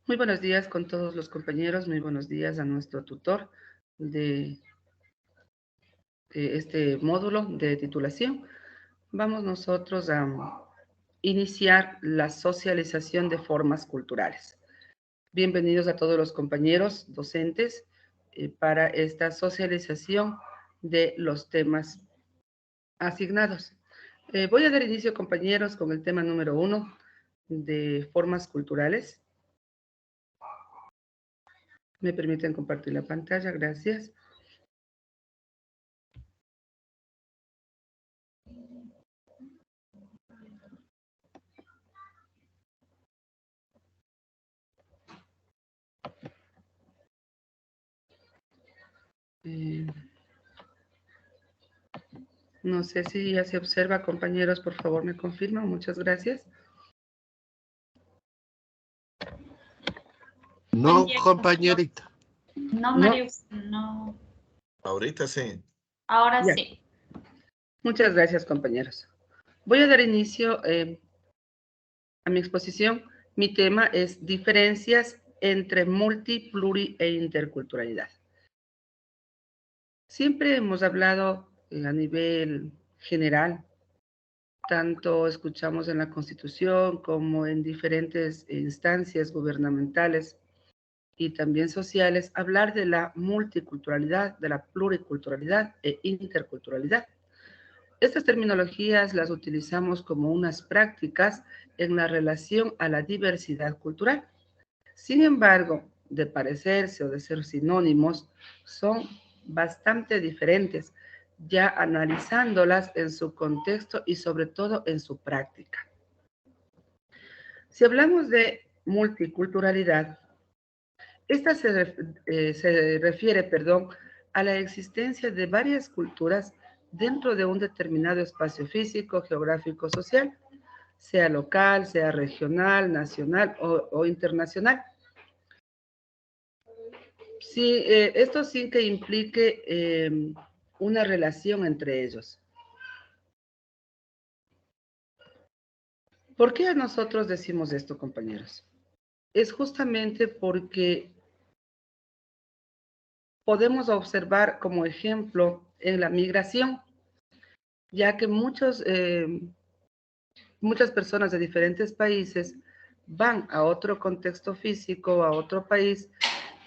Muy buenos días con todos los compañeros, muy buenos días a nuestro tutor de este módulo de titulación. Vamos nosotros a iniciar la socialización de formas culturales. Bienvenidos a todos los compañeros docentes para esta socialización de los temas asignados. Voy a dar inicio, compañeros, con el tema número 1 de formas culturales. Me permiten compartir la pantalla, gracias. No sé si ya se observa, compañeros, por favor me confirman. Muchas gracias. No, compañerita. No, Marius, no. Ahorita sí. Ahora Ya. sí. Muchas gracias, compañeros. Voy a dar inicio a mi exposición. Mi tema es diferencias entre multi, pluri e interculturalidad. Siempre hemos hablado a nivel general, tanto escuchamos en la Constitución como en diferentes instancias gubernamentales y también sociales, hablar de la multiculturalidad, de la pluriculturalidad e interculturalidad. Estas terminologías las utilizamos como unas prácticas en la relación a la diversidad cultural. Sin embargo, de parecerse o de ser sinónimos, son bastante diferentes, ya analizándolas en su contexto y sobre todo en su práctica. Si hablamos de multiculturalidad, esta se refiere, a la existencia de varias culturas dentro de un determinado espacio físico, geográfico, social, sea local, sea regional, nacional o internacional. Sí, esto sin que implique una relación entre ellos. ¿Por qué nosotros decimos esto, compañeros? Es justamente porque podemos observar como ejemplo en la migración, ya que muchas personas de diferentes países van a otro contexto físico, a otro país,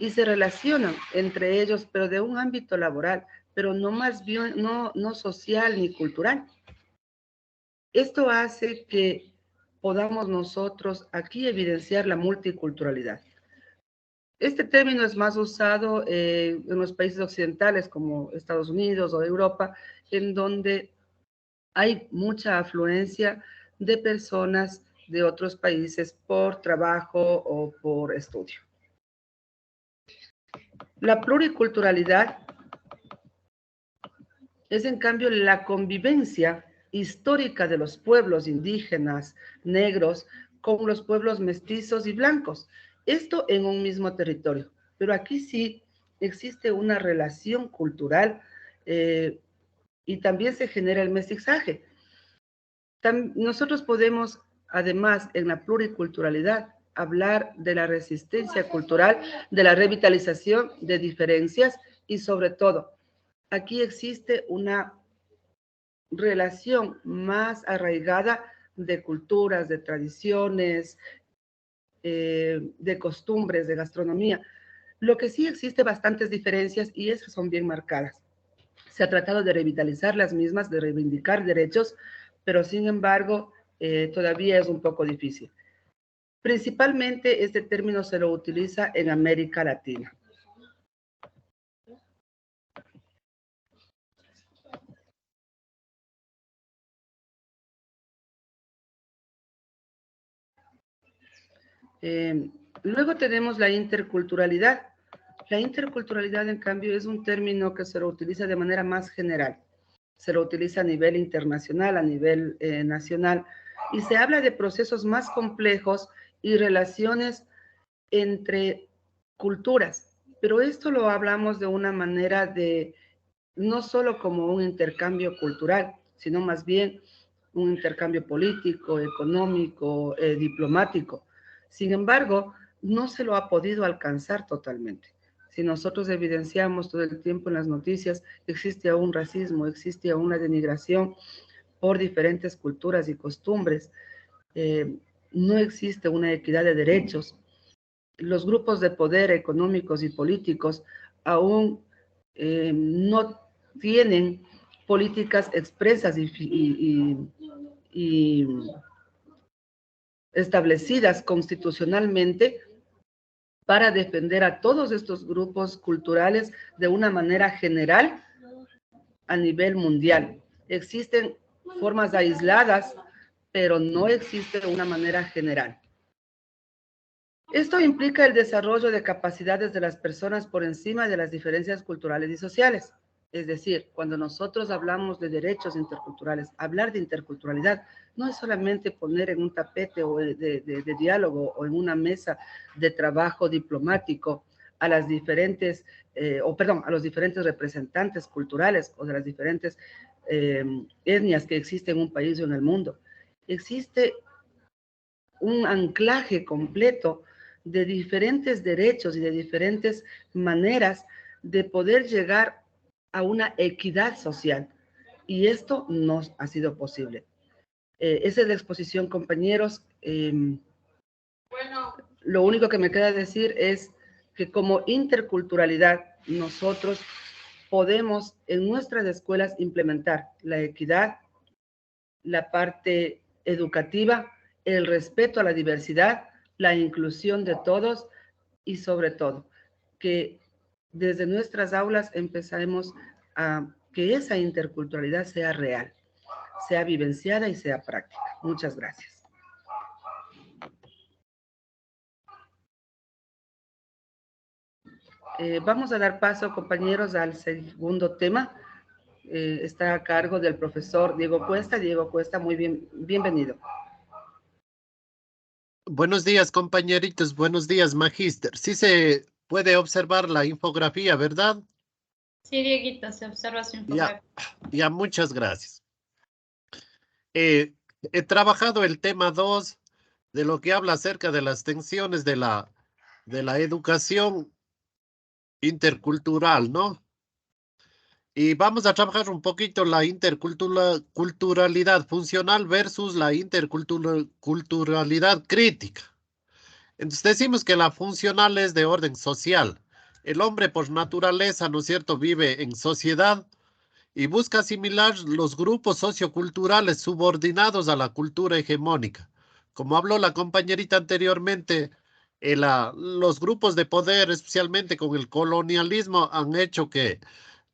y se relacionan entre ellos, pero de un ámbito laboral, pero no más bien, no social ni cultural. Esto hace que podamos nosotros aquí evidenciar la multiculturalidad. Este término es más usado en los países occidentales como Estados Unidos o Europa, en donde hay mucha afluencia de personas de otros países por trabajo o por estudio. La pluriculturalidad es, en cambio, la convivencia histórica de los pueblos indígenas, negros, con los pueblos mestizos y blancos. Esto en un mismo territorio. Pero aquí sí existe una relación cultural y también se genera el mestizaje. Nosotros podemos, además, en la pluriculturalidad, hablar de la resistencia cultural, de la revitalización de diferencias y, sobre todo, aquí existe una relación más arraigada de culturas, de tradiciones, de costumbres, de gastronomía. Lo que sí existe bastantes diferencias y esas son bien marcadas. Se ha tratado de revitalizar las mismas, de reivindicar derechos, pero sin embargo todavía es un poco difícil. Principalmente este término se lo utiliza en América Latina. Luego tenemos la interculturalidad. La interculturalidad, en cambio, es un término que se lo utiliza de manera más general. Se lo utiliza a nivel internacional, a nivel nacional, y se habla de procesos más complejos y relaciones entre culturas. Pero esto lo hablamos de una manera de, no solo como un intercambio cultural, sino más bien un intercambio político, económico, diplomático. Sin embargo, no se lo ha podido alcanzar totalmente. Si nosotros evidenciamos todo el tiempo en las noticias, existe aún racismo, existe aún una denigración por diferentes culturas y costumbres, no existe una equidad de derechos. Los grupos de poder económicos y políticos aún no tienen políticas expresas y establecidas constitucionalmente para defender a todos estos grupos culturales de una manera general a nivel mundial. Existen formas aisladas, pero no existe una manera general. Esto implica el desarrollo de capacidades de las personas por encima de las diferencias culturales y sociales. Es decir, cuando nosotros hablamos de derechos interculturales, hablar de interculturalidad no es solamente poner en un tapete o de diálogo o en una mesa de trabajo diplomático a las diferentes, a los diferentes representantes culturales o de las diferentes etnias que existen en un país o en el mundo. Existe un anclaje completo de diferentes derechos y de diferentes maneras de poder llegar a una equidad social. Y esto no ha sido posible. Esa es la exposición, compañeros. Lo único que me queda decir es que como interculturalidad nosotros podemos en nuestras escuelas implementar la equidad, la parte educativa, el respeto a la diversidad, la inclusión de todos y sobre todo que desde nuestras aulas empezamos a que esa interculturalidad sea real, sea vivenciada y sea práctica. Muchas gracias. Vamos a dar paso, compañeros, al segundo tema. Está a cargo del profesor Diego Cuesta. Diego Cuesta, muy bien, bienvenido. Buenos días, compañeritos. Buenos días, magíster. Sí se puede observar la infografía, ¿verdad? Sí, Dieguito, se observa su infografía. Ya, muchas gracias. He trabajado el tema 2 de lo que habla acerca de las tensiones de la educación intercultural, ¿no? Y vamos a trabajar un poquito la interculturalidad funcional versus la interculturalidad crítica. Entonces decimos que la funcional es de orden social. El hombre por naturaleza, ¿no es cierto?, vive en sociedad y busca asimilar los grupos socioculturales subordinados a la cultura hegemónica. Como habló la compañerita anteriormente, los grupos de poder, especialmente con el colonialismo, han hecho que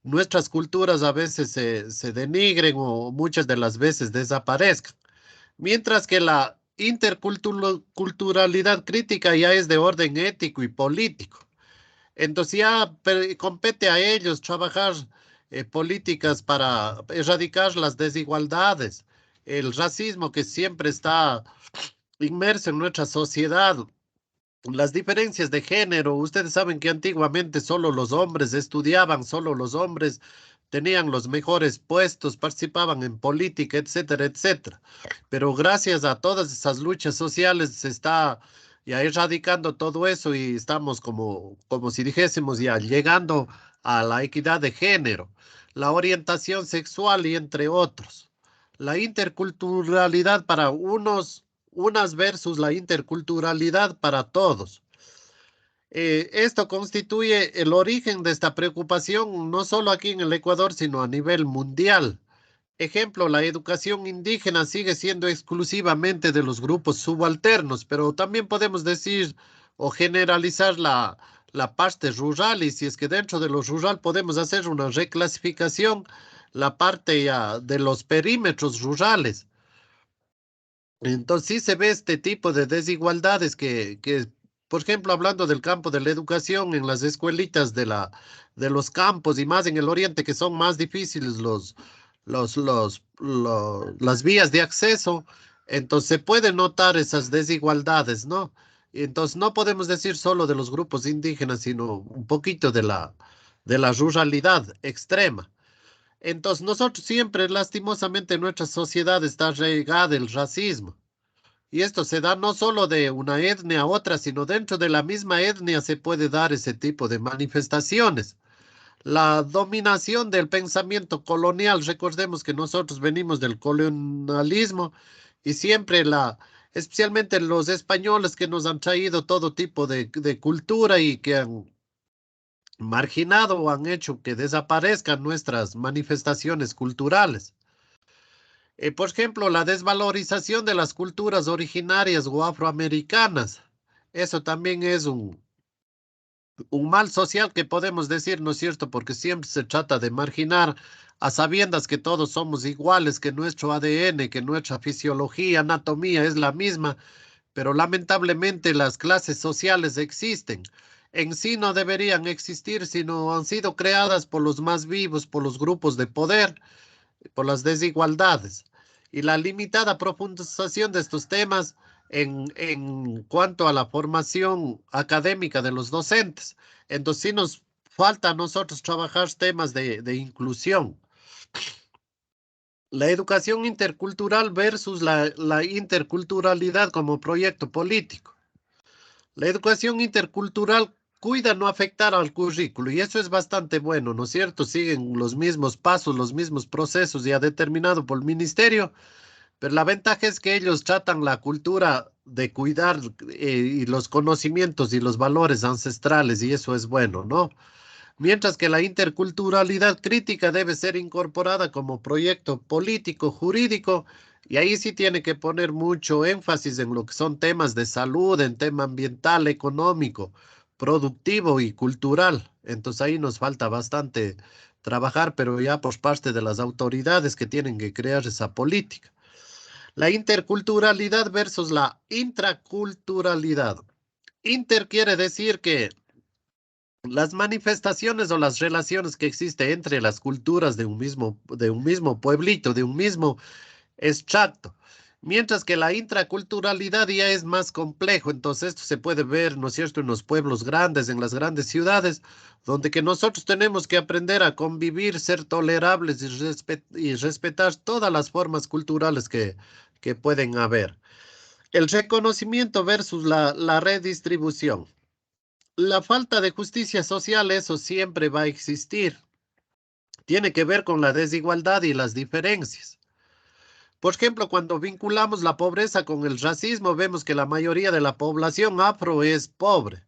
nuestras culturas a veces se denigren o muchas de las veces desaparezcan. Mientras que la interculturalidad crítica ya es de orden ético y político. Entonces ya compete a ellos trabajar políticas para erradicar las desigualdades, el racismo que siempre está inmerso en nuestra sociedad, las diferencias de género. Ustedes saben que antiguamente solo los hombres estudiaban, solo los hombres tenían los mejores puestos, participaban en política, etcétera, etcétera. Pero gracias a todas esas luchas sociales se está ya erradicando todo eso y estamos como si dijésemos ya llegando a la equidad de género, la orientación sexual y entre otros. La interculturalidad para unas versus la interculturalidad para todos. Esto constituye el origen de esta preocupación no solo aquí en el Ecuador, sino a nivel mundial. Ejemplo, la educación indígena sigue siendo exclusivamente de los grupos subalternos, pero también podemos decir o generalizar la parte rural, y si es que dentro de lo rural podemos hacer una reclasificación, la parte ya de los perímetros rurales. Entonces sí se ve este tipo de desigualdades por ejemplo, hablando del campo de la educación en las escuelitas de los campos y más en el oriente, que son más difíciles las vías de acceso, entonces se pueden notar esas desigualdades, ¿no? Entonces no podemos decir solo de los grupos indígenas, sino un poquito de la ruralidad extrema. Entonces nosotros siempre, lastimosamente, en nuestra sociedad está regada el racismo. Y esto se da no solo de una etnia a otra, sino dentro de la misma etnia se puede dar ese tipo de manifestaciones. La dominación del pensamiento colonial, recordemos que nosotros venimos del colonialismo y siempre especialmente los españoles que nos han traído todo tipo de cultura y que han marginado o han hecho que desaparezcan nuestras manifestaciones culturales. Por ejemplo, la desvalorización de las culturas originarias o afroamericanas. Eso también es un mal social que podemos decir, ¿no es cierto? Porque siempre se trata de marginar a sabiendas que todos somos iguales, que nuestro ADN, que nuestra fisiología, anatomía es la misma, pero lamentablemente las clases sociales existen. En sí no deberían existir, sino han sido creadas por los más vivos, por los grupos de poder, por las desigualdades. Y la limitada profundización de estos temas en cuanto a la formación académica de los docentes. Entonces sí nos falta a nosotros trabajar temas de inclusión. La educación intercultural versus la interculturalidad como proyecto político. La educación intercultural cuida no afectar al currículo y eso es bastante bueno, ¿no es cierto? Siguen los mismos pasos, los mismos procesos ya determinados por el ministerio, pero la ventaja es que ellos tratan la cultura de cuidar y los conocimientos y los valores ancestrales y eso es bueno, ¿no? Mientras que la interculturalidad crítica debe ser incorporada como proyecto político, jurídico, y ahí sí tiene que poner mucho énfasis en lo que son temas de salud, en tema ambiental, económico, productivo y cultural. Entonces ahí nos falta bastante trabajar, pero ya por parte de las autoridades que tienen que crear esa política. La interculturalidad versus la intraculturalidad. Inter quiere decir que las manifestaciones o las relaciones que existen entre las culturas de un mismo pueblito, de un mismo extracto, mientras que la intraculturalidad ya es más complejo. Entonces esto se puede ver, ¿no es cierto?, en los pueblos grandes, en las grandes ciudades, donde que nosotros tenemos que aprender a convivir, ser tolerables y respetar todas las formas culturales que pueden haber. El reconocimiento versus la redistribución. La falta de justicia social, eso siempre va a existir. Tiene que ver con la desigualdad y las diferencias. Por ejemplo, cuando vinculamos la pobreza con el racismo, vemos que la mayoría de la población afro es pobre.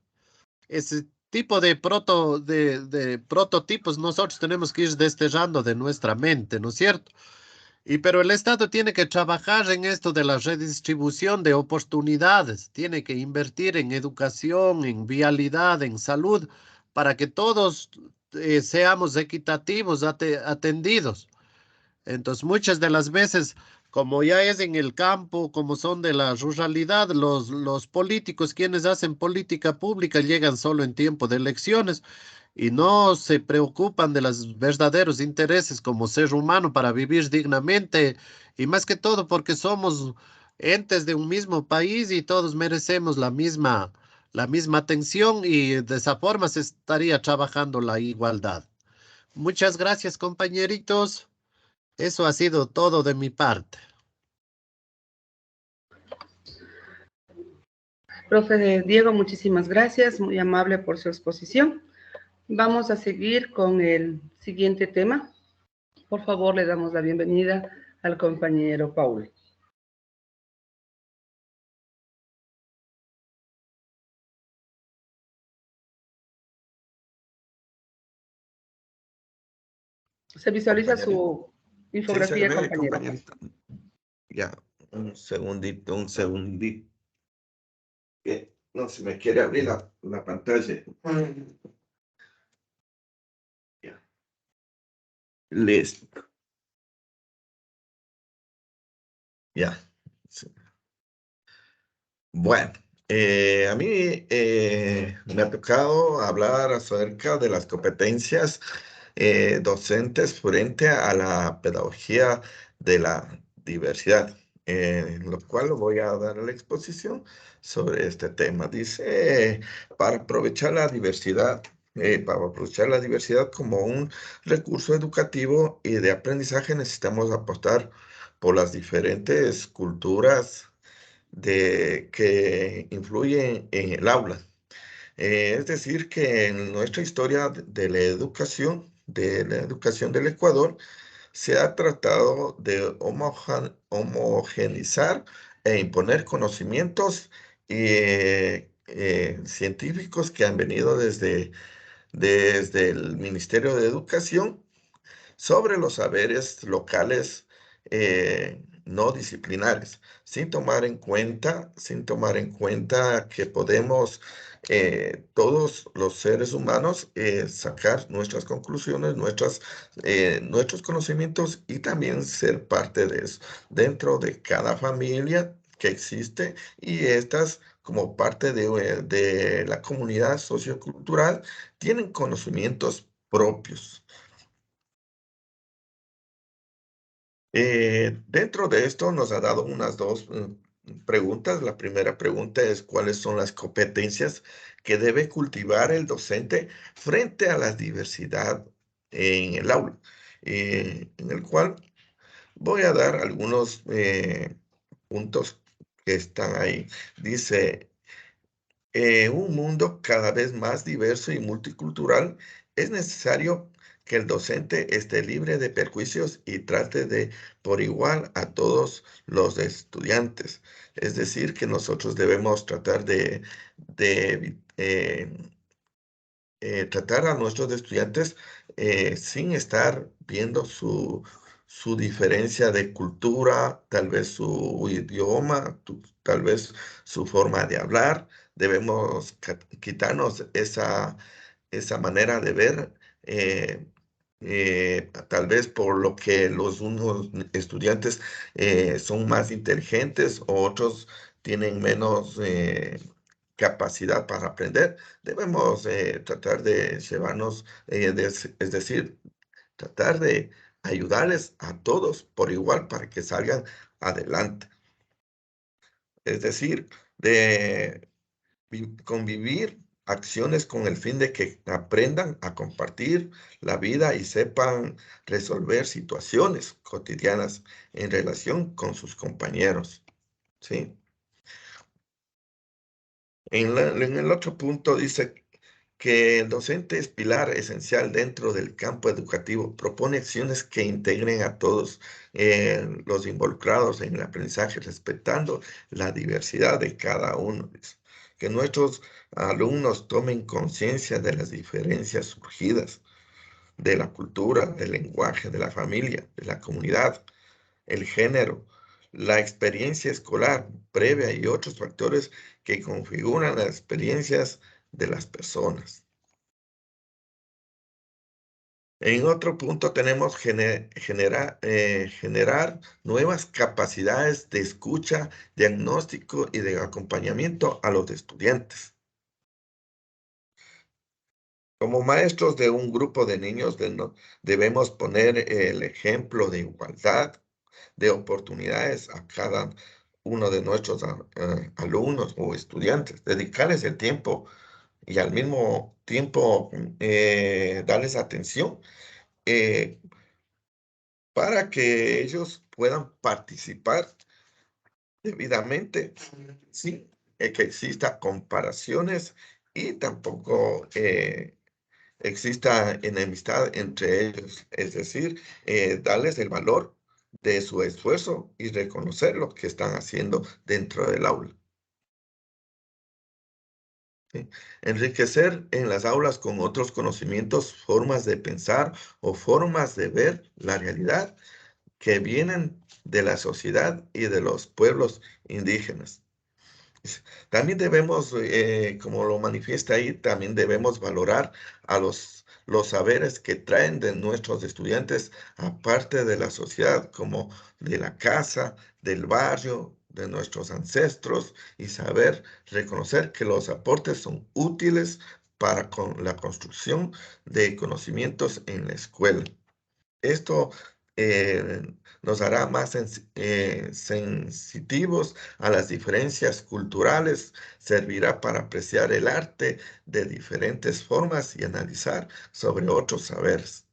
Ese tipo de prototipos nosotros tenemos que ir desterrando de nuestra mente, ¿no es cierto? Pero el Estado tiene que trabajar en esto de la redistribución de oportunidades, tiene que invertir en educación, en vialidad, en salud, para que todos seamos equitativos, atendidos. Entonces, muchas de las veces, como ya es en el campo, como son de la ruralidad, los políticos, quienes hacen política pública, llegan solo en tiempo de elecciones y no se preocupan de los verdaderos intereses como ser humano para vivir dignamente y más que todo porque somos entes de un mismo país y todos merecemos la misma atención y de esa forma se estaría trabajando la igualdad. Muchas gracias, compañeritos. Eso ha sido todo de mi parte. Profe Diego, muchísimas gracias, muy amable por su exposición. Vamos a seguir con el siguiente tema. Por favor, le damos la bienvenida al compañero Paul. Se visualiza su infografía, Sí, se ve, compañero. compañerito. Ya, un segundito. Que no se me quiere abrir la pantalla. Ya. Listo. Ya. Sí. Bueno, a mí me ha tocado hablar acerca de las competencias docentes frente a la pedagogía de la diversidad, en lo cual voy a dar la exposición sobre este tema. Dice, para aprovechar la diversidad como un recurso educativo y de aprendizaje, necesitamos apostar por las diferentes culturas que influyen en el aula. Es decir, que en nuestra historia de la educación del Ecuador, se ha tratado de homogenizar e imponer conocimientos científicos que han venido desde el Ministerio de Educación sobre los saberes locales no disciplinares, sin tomar en cuenta que podemos todos los seres humanos sacar nuestras conclusiones, nuestros conocimientos y también ser parte de eso dentro de cada familia que existe y estas como parte de la comunidad sociocultural tienen conocimientos propios. Dentro de esto nos ha dado unas dos preguntas. La primera pregunta es cuáles son las competencias que debe cultivar el docente frente a la diversidad en el aula, en el cual voy a dar algunos puntos que están ahí. Dice, un mundo cada vez más diverso y multicultural, es necesario que el docente esté libre de perjuicios y trate de por igual a todos los estudiantes. Es decir, que nosotros debemos tratar de tratar a nuestros estudiantes sin estar viendo su diferencia de cultura, tal vez su idioma, tal vez su forma de hablar. Debemos quitarnos esa manera de ver, tal vez por lo que unos estudiantes son más inteligentes o otros tienen menos capacidad para aprender. Debemos tratar de llevarnos, es decir, tratar de ayudarles a todos por igual para que salgan adelante. Es decir, de convivir acciones con el fin de que aprendan a compartir la vida y sepan resolver situaciones cotidianas en relación con sus compañeros. ¿Sí? En el otro punto dice que el docente es pilar esencial dentro del campo educativo. Propone acciones que integren a todos los involucrados en el aprendizaje, respetando la diversidad de cada uno. Dice. Que nuestros alumnos tomen conciencia de las diferencias surgidas de la cultura, del lenguaje, de la familia, de la comunidad, el género, la experiencia escolar previa y otros factores que configuran las experiencias de las personas. En otro punto tenemos generar nuevas capacidades de escucha, diagnóstico y de acompañamiento a los estudiantes. Como maestros de un grupo de niños debemos poner el ejemplo de igualdad, de oportunidades a cada uno de nuestros alumnos o estudiantes, dedicarles el tiempo y al mismo tiempo darles atención eh, para que ellos puedan participar debidamente, sin que exista comparaciones y tampoco exista enemistad entre ellos. Es decir, darles el valor de su esfuerzo y reconocer lo que están haciendo dentro del aula. ¿Sí? Enriquecer en las aulas con otros conocimientos, formas de pensar o formas de ver la realidad que vienen de la sociedad y de los pueblos indígenas. También debemos, como lo manifiesta ahí, también debemos valorar a los saberes que traen de nuestros estudiantes, aparte de la sociedad, como de la casa, del barrio, de nuestros ancestros, y saber reconocer que los aportes son útiles para la construcción de conocimientos en la escuela. Esto nos hará más sensitivos a las diferencias culturales, servirá para apreciar el arte de diferentes formas y analizar sobre otros saberes.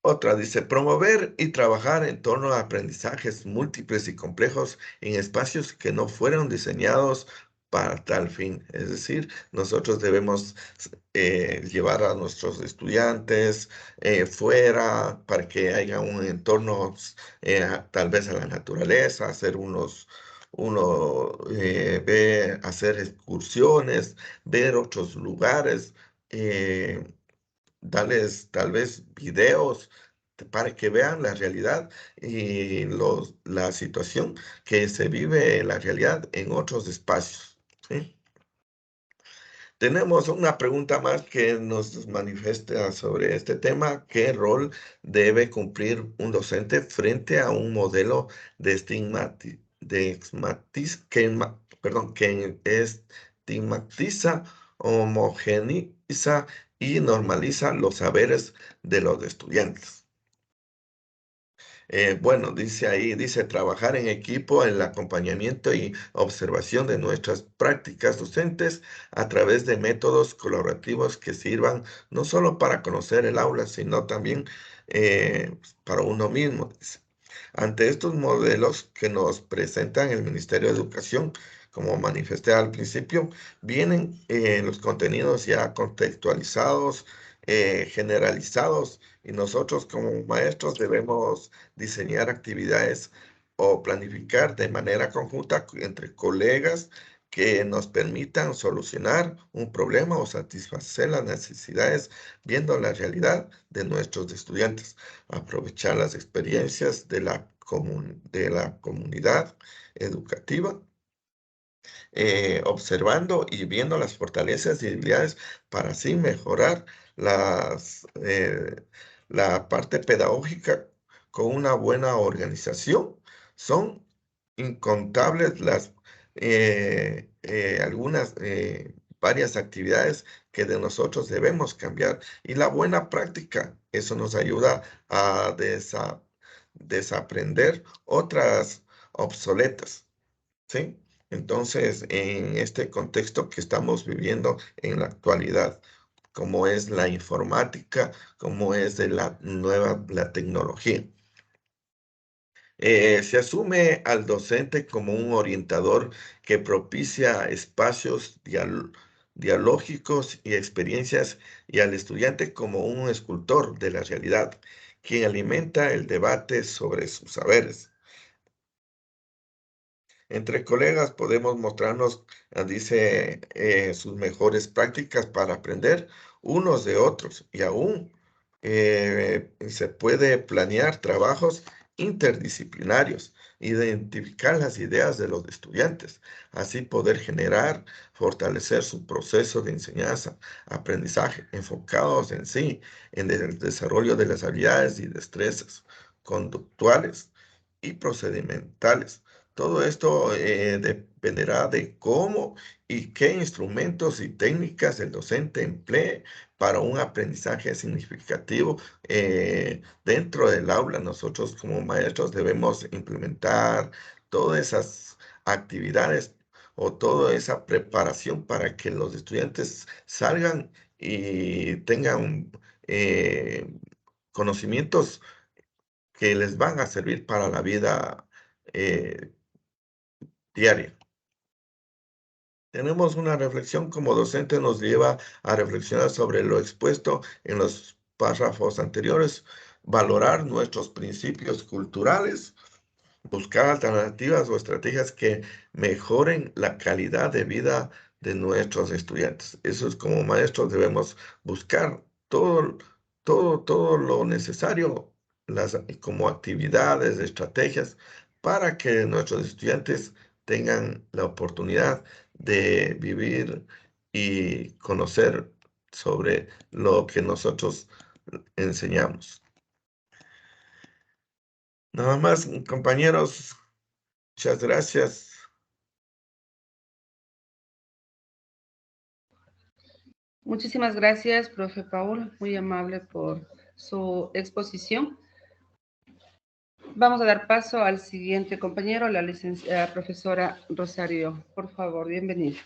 Otra dice, promover y trabajar en torno a aprendizajes múltiples y complejos en espacios que no fueron diseñados para tal fin. Es decir, nosotros debemos llevar a nuestros estudiantes fuera para que haya un entorno tal vez a la naturaleza, hacer hacer excursiones, ver otros lugares, darles tal vez videos para que vean la realidad y la situación que se vive la realidad en otros espacios, ¿sí? Tenemos una pregunta más que nos manifiesta sobre este tema. ¿Qué rol debe cumplir un docente frente a un modelo de que estigmatiza, homogeneiza y normaliza los saberes de los estudiantes? Bueno, dice ahí, dice trabajar en equipo en el acompañamiento y observación de nuestras prácticas docentes a través de métodos colaborativos que sirvan no solo para conocer el aula, sino también para uno mismo. Dice. Ante estos modelos que nos presentan el Ministerio de Educación, como manifesté al principio, vienen los contenidos ya contextualizados, generalizados, y nosotros como maestros debemos diseñar actividades o planificar de manera conjunta entre colegas que nos permitan solucionar un problema o satisfacer las necesidades viendo la realidad de nuestros estudiantes, aprovechar las experiencias de la comunidad educativa, observando y viendo las fortalezas y debilidades para así mejorar la parte pedagógica con una buena organización. Son incontables varias actividades que de nosotros debemos cambiar. Y la buena práctica, eso nos ayuda a desaprender otras obsoletas, ¿sí? Entonces, en este contexto que estamos viviendo en la actualidad, como es la informática, como es de la tecnología. Se asume al docente como un orientador que propicia espacios dialógicos y experiencias, y al estudiante como un escultor de la realidad, quien alimenta el debate sobre sus saberes. Entre colegas podemos mostrarnos, dice, sus mejores prácticas para aprender unos de otros, y aún se puede planear trabajos interdisciplinarios, identificar las ideas de los estudiantes, así poder fortalecer su proceso de enseñanza, aprendizaje, enfocados en sí, en el desarrollo de las habilidades y destrezas conductuales y procedimentales. Todo esto dependerá de cómo y qué instrumentos y técnicas el docente emplee para un aprendizaje significativo dentro del aula. Nosotros como maestros debemos implementar todas esas actividades o toda esa preparación para que los estudiantes salgan y tengan conocimientos que les van a servir para la vida diaria. Tenemos una reflexión como docente, nos lleva a reflexionar sobre lo expuesto en los párrafos anteriores, valorar nuestros principios culturales, buscar alternativas o estrategias que mejoren la calidad de vida de nuestros estudiantes. Eso es, como maestros debemos buscar todo lo necesario, como actividades, estrategias, para que nuestros estudiantes tengan la oportunidad de vivir y conocer sobre lo que nosotros enseñamos. Nada más, compañeros, muchas gracias. Muchísimas gracias, profe Paul, muy amable por su exposición. Vamos a dar paso al siguiente compañero, la licenciada profesora Rosario. Por favor, bienvenida.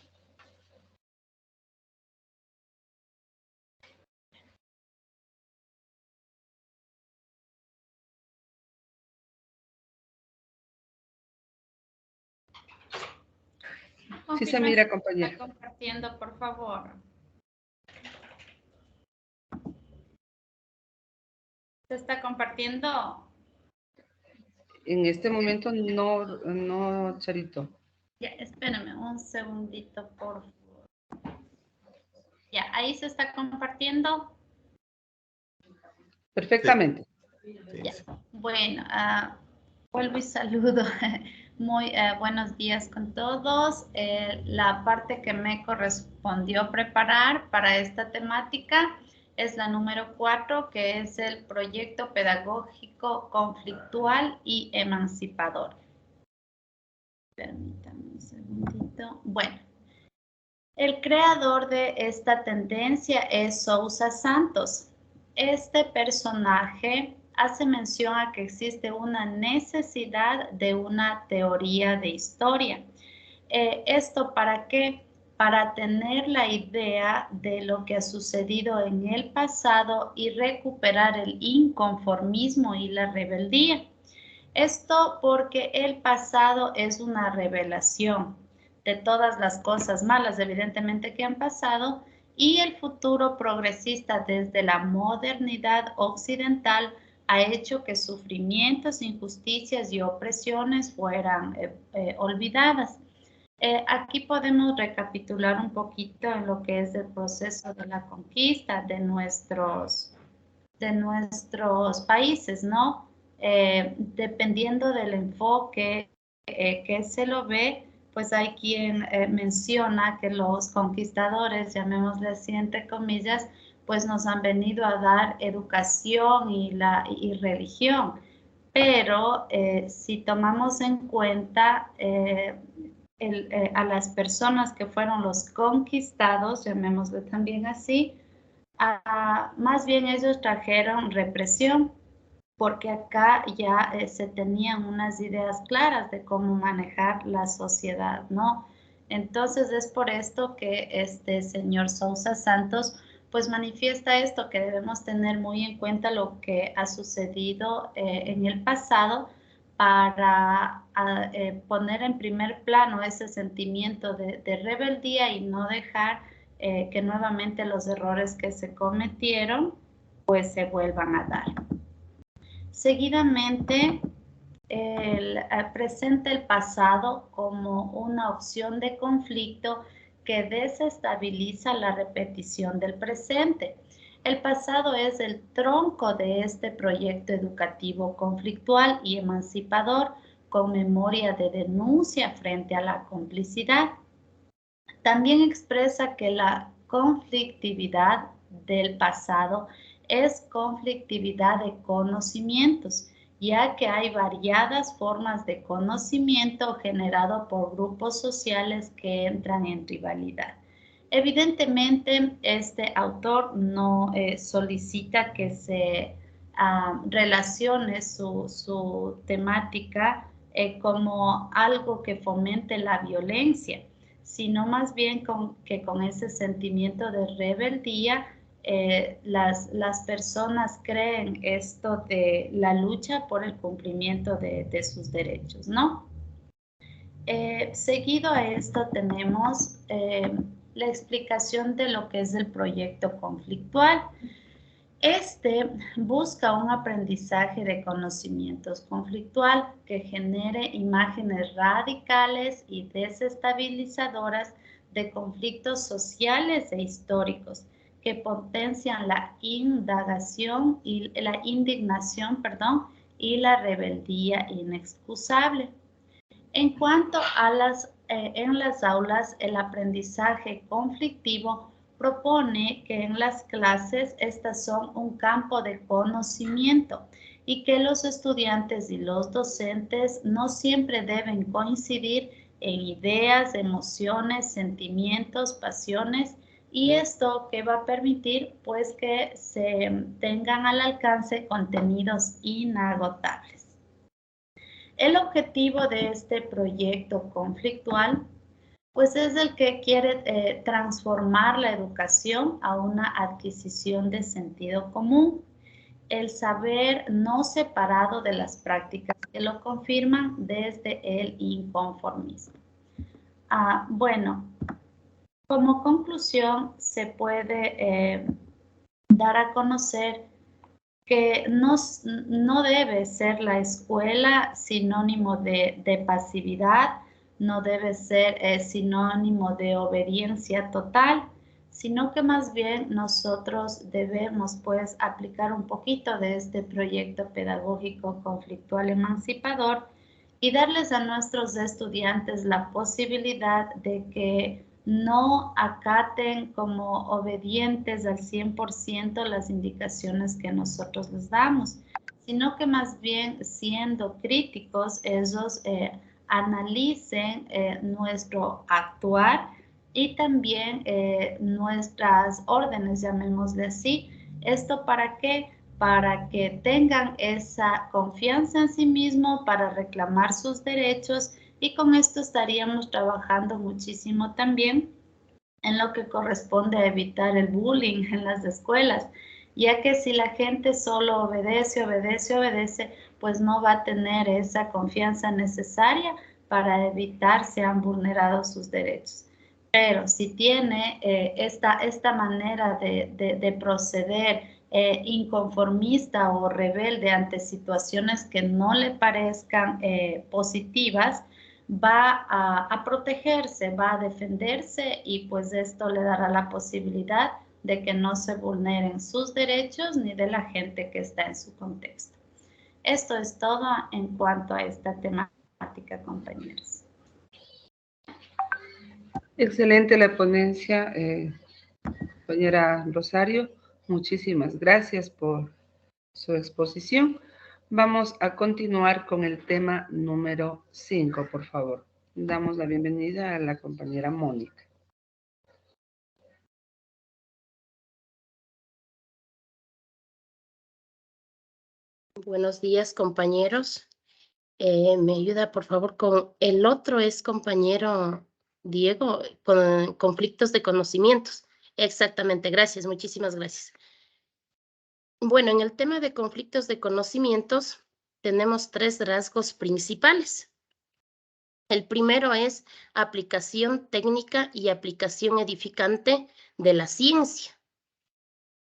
Sí se mira, si compañera. está compartiendo, por favor. ¿Se está compartiendo? En este momento no, Charito. Ya, espérame un segundito, por favor. Ya, ahí se está compartiendo. Perfectamente. Sí, Ya. sí. Bueno, vuelvo y saludo. Muy buenos días con todos. La parte que me correspondió preparar para esta temática es la número 4, que es el proyecto pedagógico conflictual y emancipador. Permítanme un segundito. Bueno, el creador de esta tendencia es Sousa Santos. Este personaje hace mención a que existe una necesidad de una teoría de historia. ¿Esto para qué? Para tener la idea de lo que ha sucedido en el pasado y recuperar el inconformismo y la rebeldía. Esto porque el pasado es una revelación de todas las cosas malas, evidentemente, que han pasado, y el futuro progresista desde la modernidad occidental ha hecho que sufrimientos, injusticias y opresiones fueran olvidadas. Aquí podemos recapitular un poquito en lo que es el proceso de la conquista de nuestros países, ¿no? Dependiendo del enfoque que se lo ve, pues hay quien menciona que los conquistadores, llamémosle así entre comillas, pues nos han venido a dar educación y religión. Pero si tomamos en cuenta a las personas que fueron los conquistados, llamémosle también así, más bien ellos trajeron represión, porque acá ya se tenían unas ideas claras de cómo manejar la sociedad, ¿no? Entonces es por esto que este señor Sousa Santos pues manifiesta esto, que debemos tener muy en cuenta lo que ha sucedido en el pasado para poner en primer plano ese sentimiento de rebeldía y no dejar que nuevamente los errores que se cometieron pues se vuelvan a dar. Seguidamente, presenta el pasado como una opción de conflicto que desestabiliza la repetición del presente. El pasado es el tronco de este proyecto educativo conflictual y emancipador, con memoria de denuncia frente a la complicidad. También expresa que la conflictividad del pasado es conflictividad de conocimientos, ya que hay variadas formas de conocimiento generado por grupos sociales que entran en rivalidad. Evidentemente, este autor no solicita que se relacione su temática como algo que fomente la violencia, sino más bien que con ese sentimiento de rebeldía las personas creen esto de la lucha por el cumplimiento de sus derechos, ¿no? Seguido a esto tenemos la explicación de lo que es el proyecto conflictual. Este busca un aprendizaje de conocimientos conflictual que genere imágenes radicales y desestabilizadoras de conflictos sociales e históricos que potencian la indagación y la indignación, y la rebeldía inexcusable. En cuanto a en las aulas, el aprendizaje conflictivo propone que en las clases estas son un campo de conocimiento y que los estudiantes y los docentes no siempre deben coincidir en ideas, emociones, sentimientos, pasiones, y esto que va a permitir pues que se tengan al alcance contenidos inagotables. El objetivo de este proyecto conflictual pues es el que quiere transformar la educación a una adquisición de sentido común, el saber no separado de las prácticas que lo confirman desde el inconformismo. Bueno, como conclusión se puede dar a conocer que no debe ser la escuela sinónimo de pasividad, no debe ser sinónimo de obediencia total, sino que más bien nosotros debemos pues aplicar un poquito de este proyecto pedagógico conflictual emancipador y darles a nuestros estudiantes la posibilidad de que no acaten como obedientes al 100% las indicaciones que nosotros les damos, sino que más bien siendo críticos, ellos analicen nuestro actuar y también nuestras órdenes, llamémosle así. ¿Esto para qué? Para que tengan esa confianza en sí mismo para reclamar sus derechos, y con esto estaríamos trabajando muchísimo también en lo que corresponde a evitar el bullying en las escuelas, ya que si la gente solo obedece, pues no va a tener esa confianza necesaria para evitar sean vulnerados sus derechos. Pero si tiene esta manera de proceder inconformista o rebelde ante situaciones que no le parezcan positivas, va a protegerse, va a defenderse, y pues esto le dará la posibilidad de que no se vulneren sus derechos ni de la gente que está en su contexto. Esto es todo en cuanto a esta temática, compañeros. Excelente la ponencia, compañera Rosario. Muchísimas gracias por su exposición. Vamos a continuar con el tema número 5, por favor. Damos la bienvenida a la compañera Mónica. Buenos días, compañeros. Me ayuda, por favor, con el otro es compañero Diego, con conflictos de conocimientos. Exactamente, gracias, muchísimas gracias. Bueno, en el tema de conflictos de conocimientos tenemos 3 rasgos principales. El primero es aplicación técnica y aplicación edificante de la ciencia.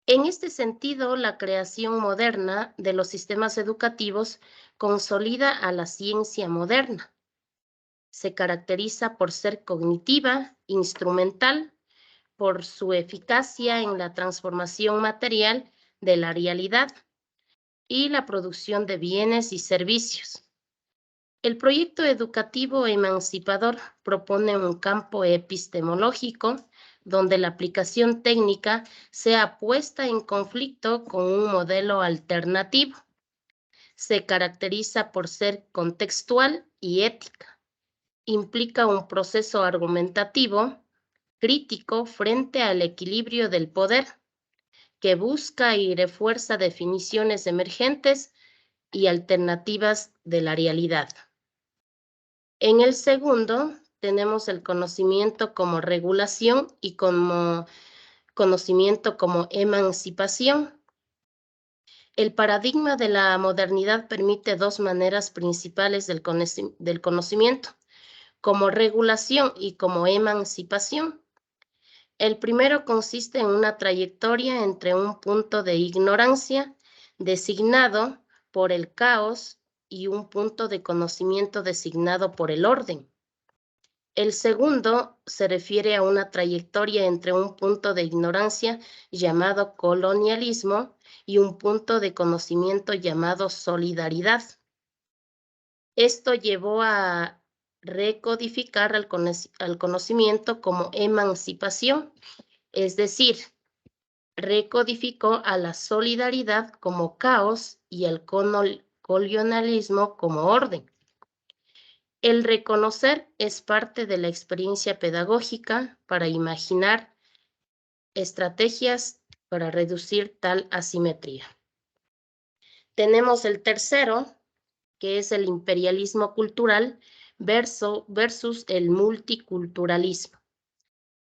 En este sentido, la creación moderna de los sistemas educativos consolida a la ciencia moderna. Se caracteriza por ser cognitiva, instrumental, por su eficacia en la transformación material de la realidad y la producción de bienes y servicios. El proyecto educativo emancipador propone un campo epistemológico donde la aplicación técnica sea puesta en conflicto con un modelo alternativo. Se caracteriza por ser contextual y ética. Implica un proceso argumentativo, crítico frente al equilibrio del poder, que busca y refuerza definiciones emergentes y alternativas de la realidad. En el segundo, tenemos el conocimiento como regulación y como conocimiento como emancipación. El paradigma de la modernidad permite 2 maneras principales del conocimiento, como regulación y como emancipación. El primero consiste en una trayectoria entre un punto de ignorancia designado por el caos y un punto de conocimiento designado por el orden. El segundo se refiere a una trayectoria entre un punto de ignorancia llamado colonialismo y un punto de conocimiento llamado solidaridad. Esto llevó a recodificar al conocimiento como emancipación, es decir, recodificó a la solidaridad como caos y al colonialismo como orden. El reconocer es parte de la experiencia pedagógica para imaginar estrategias para reducir tal asimetría. Tenemos el tercero, que es el imperialismo cultural versus el multiculturalismo.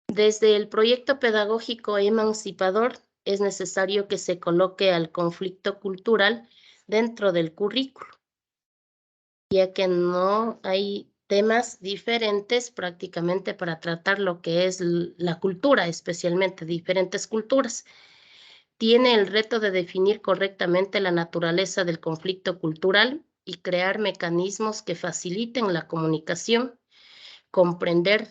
Desde el proyecto pedagógico emancipador es necesario que se coloque al conflicto cultural dentro del currículo, ya que no hay temas diferentes prácticamente para tratar lo que es la cultura, especialmente diferentes culturas. Tiene el reto de definir correctamente la naturaleza del conflicto cultural y crear mecanismos que faciliten la comunicación, comprender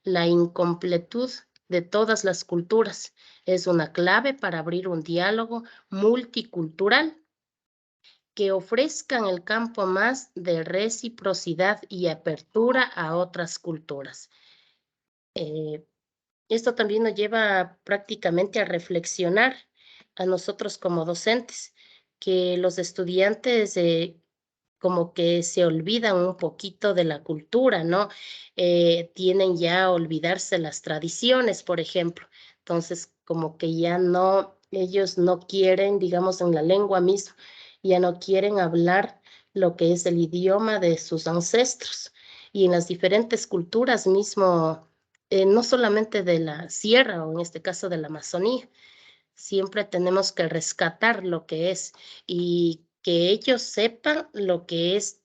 la incompletud de todas las culturas. Es una clave para abrir un diálogo multicultural que ofrezcan el campo más de reciprocidad y apertura a otras culturas. Esto también nos lleva prácticamente a reflexionar a nosotros como docentes, que los estudiantes como que se olvidan un poquito de la cultura, ¿no? Tienen ya a olvidarse las tradiciones, por ejemplo. Entonces, como que ya no, ellos no quieren, digamos, en la lengua misma, ya no quieren hablar lo que es el idioma de sus ancestros. Y en las diferentes culturas mismo, no solamente de la sierra o en este caso de la Amazonía, siempre tenemos que rescatar lo que es y que ellos sepan lo que es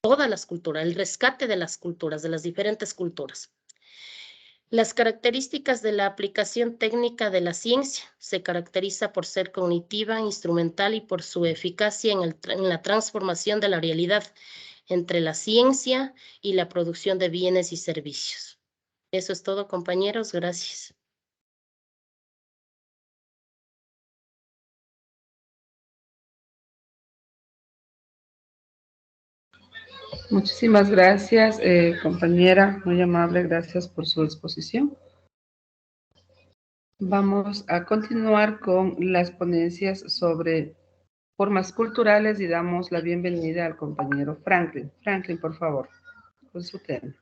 todas las culturas, el rescate de las culturas, de las diferentes culturas. Las características de la aplicación técnica de la ciencia se caracteriza por ser cognitiva, instrumental y por su eficacia en la transformación de la realidad entre la ciencia y la producción de bienes y servicios. Eso es todo, compañeros. Gracias. Muchísimas gracias, compañera, muy amable, gracias por su exposición. Vamos a continuar con las ponencias sobre formas culturales y damos la bienvenida al compañero Franklin. Franklin, por favor, con su tema.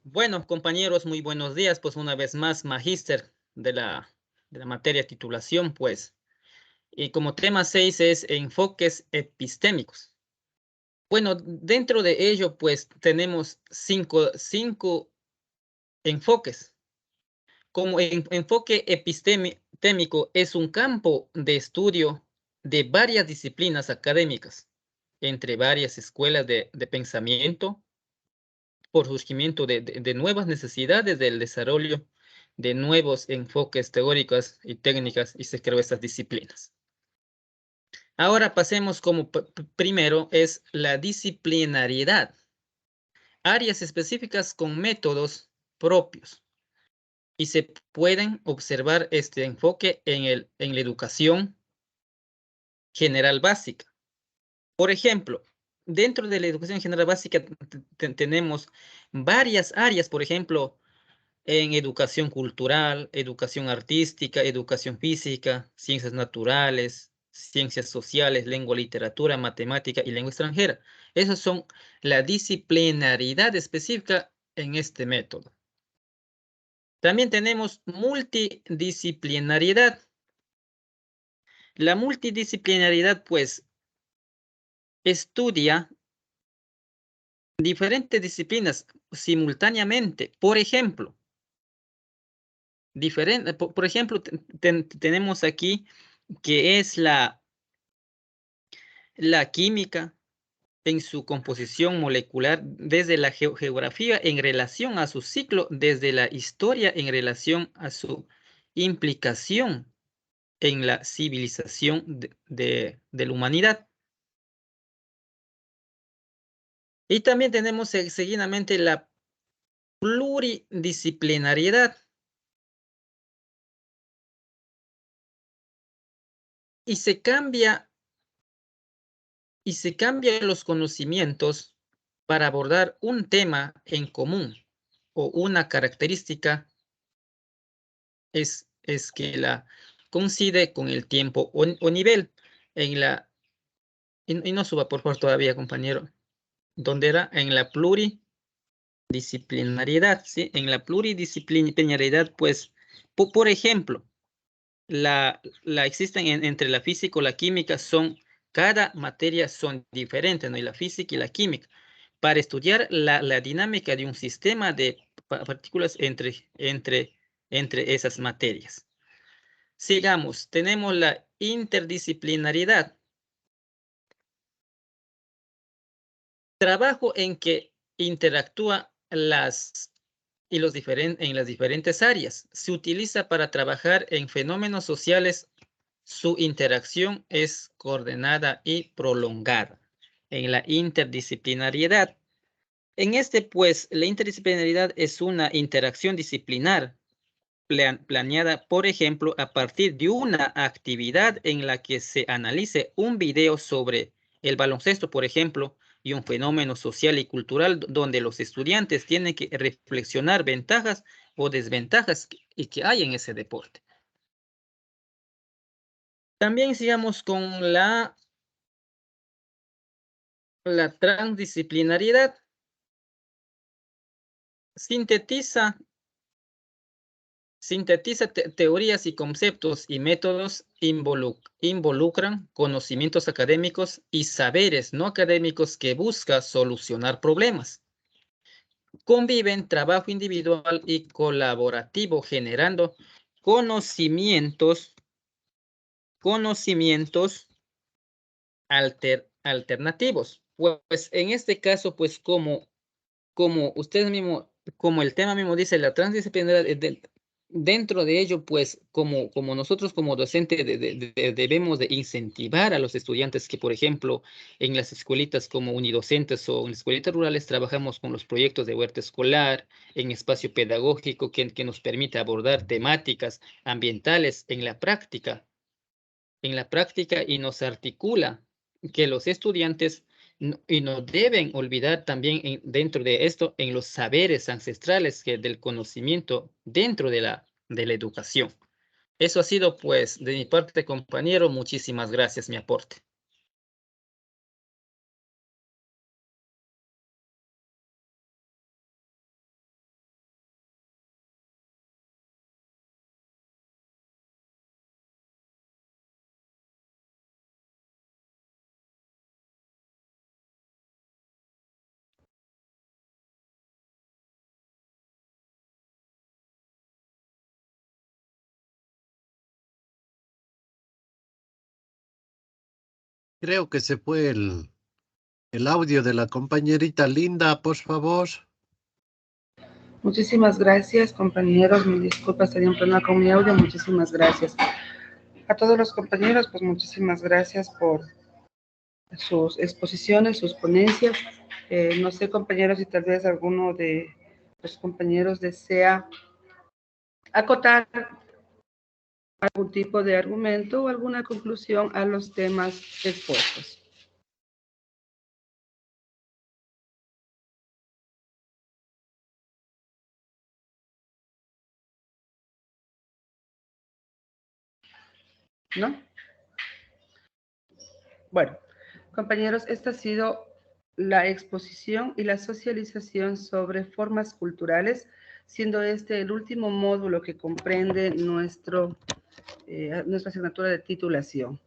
Bueno, compañeros, muy buenos días. Pues una vez más, magíster de la materia titulación, pues. Y como tema 6 es enfoques epistémicos. Bueno, dentro de ello, pues, tenemos cinco enfoques. Como enfoque epistémico es un campo de estudio de varias disciplinas académicas, entre varias escuelas de pensamiento, por surgimiento de nuevas necesidades del desarrollo de nuevos enfoques teóricos y técnicas, y se creó estas disciplinas. Ahora pasemos como primero es la disciplinariedad. Áreas específicas con métodos propios. Y se pueden observar este enfoque en la educación general básica. Por ejemplo, dentro de la educación general básica tenemos varias áreas, por ejemplo, en educación cultural, educación artística, educación física, ciencias naturales, ciencias sociales, lengua, literatura, matemática y lengua extranjera. Esas son la disciplinaridad específica en este método. También tenemos multidisciplinariedad. La multidisciplinariedad, pues, estudia diferentes disciplinas simultáneamente. Por ejemplo, tenemos aquí que es la química en su composición molecular, desde la geografía en relación a su ciclo, desde la historia en relación a su implicación en la civilización de la humanidad. Y también tenemos seguidamente la pluridisciplinariedad. Y se cambian los conocimientos para abordar un tema en común o una característica es que la coincide con el tiempo o nivel en la, y no suba por favor todavía, compañero, donde era en la pluridisciplinariedad, ¿sí? En la pluridisciplinariedad, pues, por ejemplo, existen entre la física o la química, cada materia son diferentes, ¿no? Y la física y la química. Para estudiar la dinámica de un sistema de partículas entre esas materias. Sigamos, tenemos la interdisciplinariedad. Trabajo en que interactúa en las diferentes áreas. Se utiliza para trabajar en fenómenos sociales. Su interacción es coordinada y prolongada. En la interdisciplinariedad. En pues, la interdisciplinariedad es una interacción disciplinar planeada, por ejemplo, a partir de una actividad en la que se analice un video sobre el baloncesto, por ejemplo, y un fenómeno social y cultural donde los estudiantes tienen que reflexionar ventajas o desventajas que hay en ese deporte. También sigamos con la transdisciplinariedad. Sintetiza teorías y conceptos y métodos, involucran conocimientos académicos y saberes no académicos que busca solucionar problemas. Conviven trabajo individual y colaborativo generando conocimientos alternativos. Pues en este caso, pues como ustedes mismo, como el tema mismo dice, la transdisciplinaridad, dentro de ello, pues como nosotros como docentes debemos de incentivar a los estudiantes que, por ejemplo, en las escuelitas como unidocentes o en las escuelitas rurales trabajamos con los proyectos de huerta escolar, en espacio pedagógico que nos permite abordar temáticas ambientales en la práctica y nos articula que los estudiantes y no deben olvidar también dentro de esto en los saberes ancestrales del conocimiento dentro de la educación. Eso ha sido pues de mi parte, compañero. Muchísimas gracias, mi aporte. Creo que se fue el audio de la compañerita Linda, por favor. Muchísimas gracias, compañeros. Mis disculpas, tenía un problema con mi audio. Muchísimas gracias. A todos los compañeros, pues muchísimas gracias por sus exposiciones, sus ponencias. No sé, compañeros, si tal vez alguno de los compañeros desea acotar algún tipo de argumento o alguna conclusión a los temas expuestos. ¿No? Bueno, compañeros, esta ha sido la exposición y la socialización sobre formas culturales, siendo este el último módulo que comprende nuestra asignatura de titulación.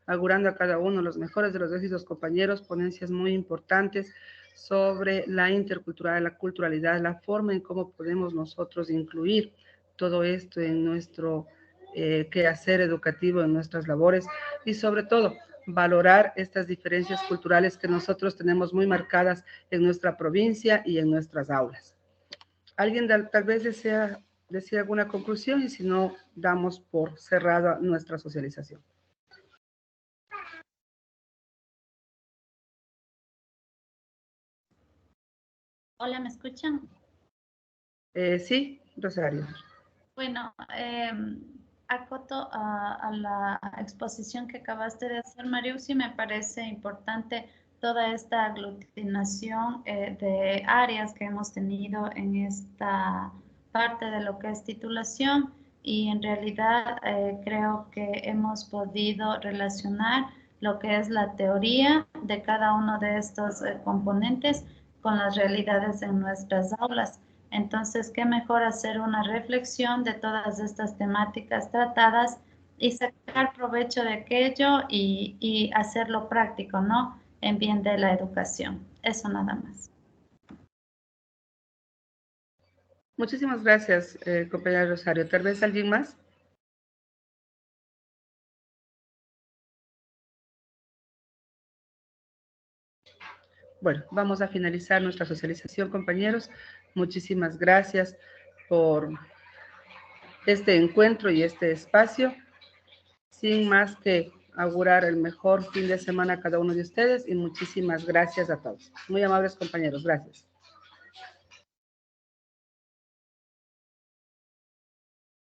Augurando a cada uno los mejores de los éxitos, compañeros, ponencias muy importantes sobre la interculturalidad, la culturalidad, la forma en cómo podemos nosotros incluir todo esto en nuestro quehacer educativo, en nuestras labores y sobre todo valorar estas diferencias culturales que nosotros tenemos muy marcadas en nuestra provincia y en nuestras aulas. ¿Alguien tal vez desea decir alguna conclusión? Y si no, damos por cerrada nuestra socialización. Hola, ¿me escuchan? Sí, Rosario. Bueno, acoto a la exposición que acabaste de hacer, Mariusi. Me parece importante toda esta aglutinación de áreas que hemos tenido en esta parte de lo que es titulación, y en realidad creo que hemos podido relacionar lo que es la teoría de cada uno de estos componentes con las realidades en nuestras aulas. Entonces, qué mejor hacer una reflexión de todas estas temáticas tratadas y sacar provecho de aquello y hacerlo práctico, ¿no? En bien de la educación. Eso nada más. Muchísimas gracias, compañera Rosario. ¿Tal vez alguien más? Bueno, vamos a finalizar nuestra socialización, compañeros. Muchísimas gracias por este encuentro y este espacio. Sin más que augurar el mejor fin de semana a cada uno de ustedes y muchísimas gracias a todos. Muy amables compañeros, gracias.